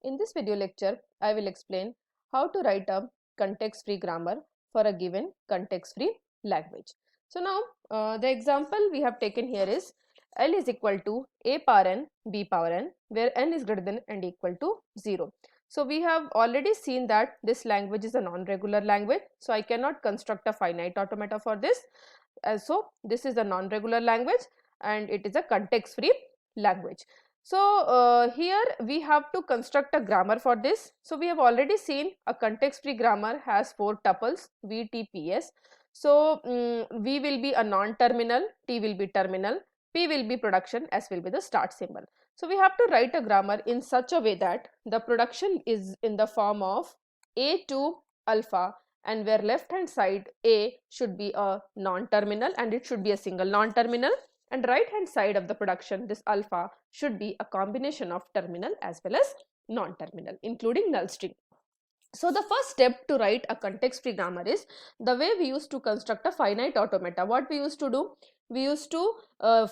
In this video lecture, I will explain how to write a context-free grammar for a given context-free language. So now the example we have taken here is L is equal to A power n, B power n, where n is greater than and equal to 0. So we have already seen that this language is a non-regular language. So I cannot construct a finite automata for this. So this is a non-regular language and it is a context-free language. So here we have to construct a grammar for this. So we have already seen a context-free grammar has 4 tuples V, T, P, S. So V will be a non-terminal, T will be terminal, P will be production, S will be the start symbol. So we have to write a grammar in such a way that the production is in the form of A to alpha, and where left hand side A should be a non-terminal and it should be a single non-terminal, and right hand side of the production, this alpha should be a combination of terminal as well as non-terminal including null string. So the first step to write a context-free grammar is the way we used to construct a finite automata. What we used to do? We used to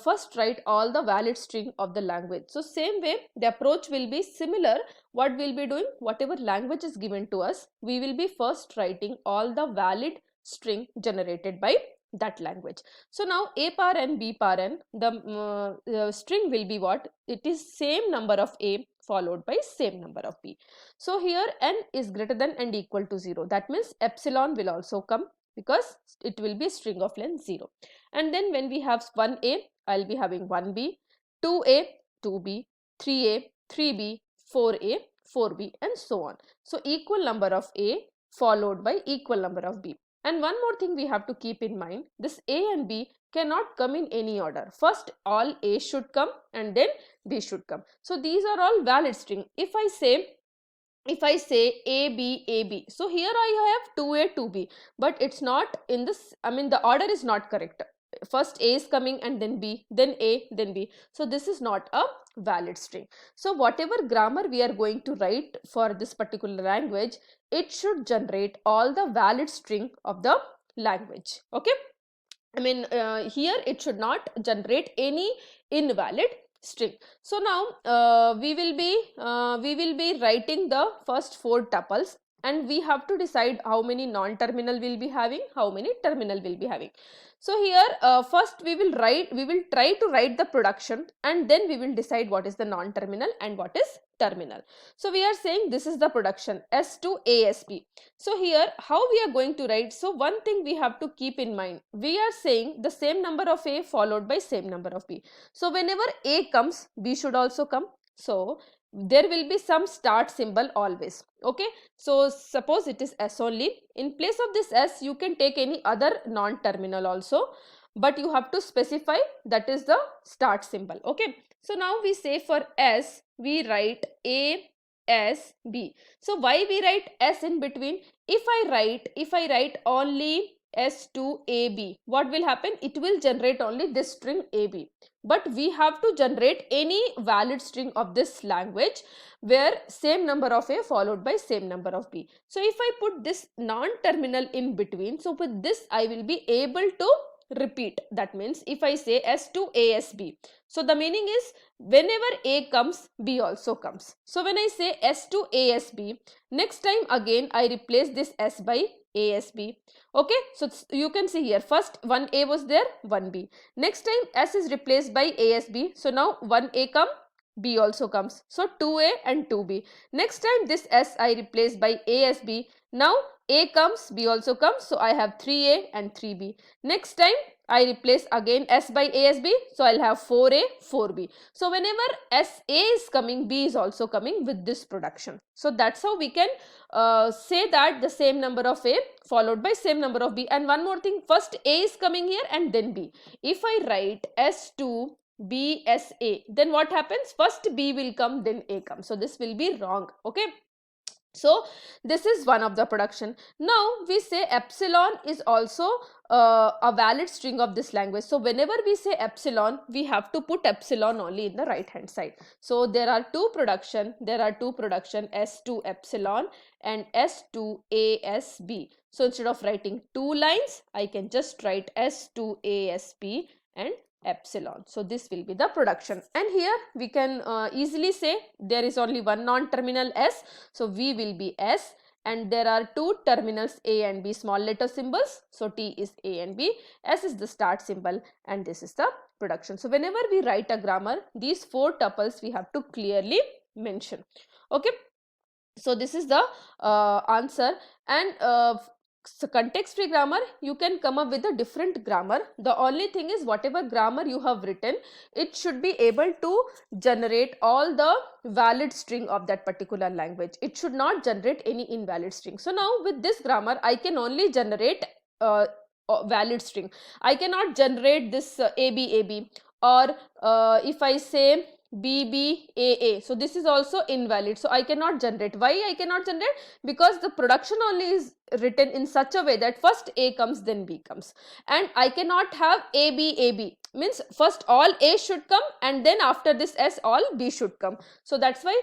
first write all the valid string of the language. So same way the approach will be similar. What we'll be doing, whatever language is given to us, we will be first writing all the valid string generated by that language. So now A power n, B power n, the string will be what? It is same number of A followed by same number of B. So here n is greater than and equal to 0. That means epsilon will also come because it will be string of length 0. And then when we have 1A, I will be having 1B, 2A, 2B, 3A, 3B, 4A, 4B and so on. So equal number of A followed by equal number of B. And one more thing we have to keep in mind, this A and B cannot come in any order. First all A should come and then B should come. So these are all valid string. If I say AB, AB, so here I have 2A, 2B, but it's not in this, the order is not correct. First A is coming and then B, then A, then B. So this is not a valid string. So whatever grammar we are going to write for this particular language, it should generate all the valid string of the language. Okay. Here it should not generate any invalid string. So now we will be writing the first 4 tuples, and we have to decide how many non-terminal will be having, how many terminal will be having. So here first we will try to write the production, and then we will decide what is the non-terminal and what is terminal. So we are saying this is the production S to ASP. So here how we are going to write? So one thing we have to keep in mind, we are saying the same number of A followed by same number of B. So whenever A comes, B should also come. So there will be some start symbol always. Okay. So suppose it is S only. In place of this S, you can take any other non-terminal also, but you have to specify that is the start symbol. Okay. So now we say for S, we write A, S, B. So why we write S in between? If I write only S to AB, what will happen? It will generate only this string AB. But we have to generate any valid string of this language where same number of A followed by same number of B. So if I put this non-terminal in between, so with this I will be able to repeat. That means if I say S to ASB, so the meaning is whenever A comes, B also comes. So when I say S to ASB, next time again I replace this S by ASB. Okay, so you can see here first 1A was there, 1B. Next time S is replaced by ASB. So now 1A come, B also comes. So 2A and 2B. Next time this S I replace by ASB. Now A comes, B also comes. So I have 3A and 3B. Next time I replace again S by ASB. So I'll have 4A, 4B. So whenever SA is coming, B is also coming with this production. So that's how we can say that the same number of A followed by same number of B. And one more thing, first A is coming here and then B. If I write S2 BSA, then what happens? First B will come, then A comes. So this will be wrong. Okay. So this is one of the production. Now we say epsilon is also a valid string of this language. So whenever we say epsilon, we have to put epsilon only in the right hand side. So there are two production S2 epsilon and S2 ASB. So instead of writing 2 lines, I can just write S2 ASB and epsilon. So this will be the production, and here we can easily say there is only one non-terminal S, so V will be S, and there are two terminals A and B, small letter symbols, so T is A and B, S is the start symbol, and this is the production. So whenever we write a grammar, these four tuples we have to clearly mention. Okay, so this is the answer. And so context free grammar, you can come up with a different grammar. The only thing is, whatever grammar you have written, it should be able to generate all the valid string of that particular language. It should not generate any invalid string. So now with this grammar, I can only generate valid string. I cannot generate this AB, or if I say BBAA, so this is also invalid, so I cannot generate. Why I cannot generate? Because the production only is written in such a way that first A comes, then B comes, and I cannot have AB, means first all A should come, and then after this S all B should come. So that's why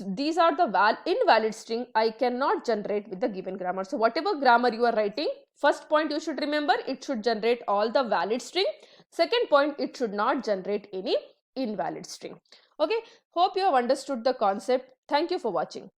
these are the invalid string I cannot generate with the given grammar. So whatever grammar you are writing, first point you should remember, it should generate all the valid string. Second point, it should not generate any invalid string. Okay, hope you have understood the concept. Thank you for watching.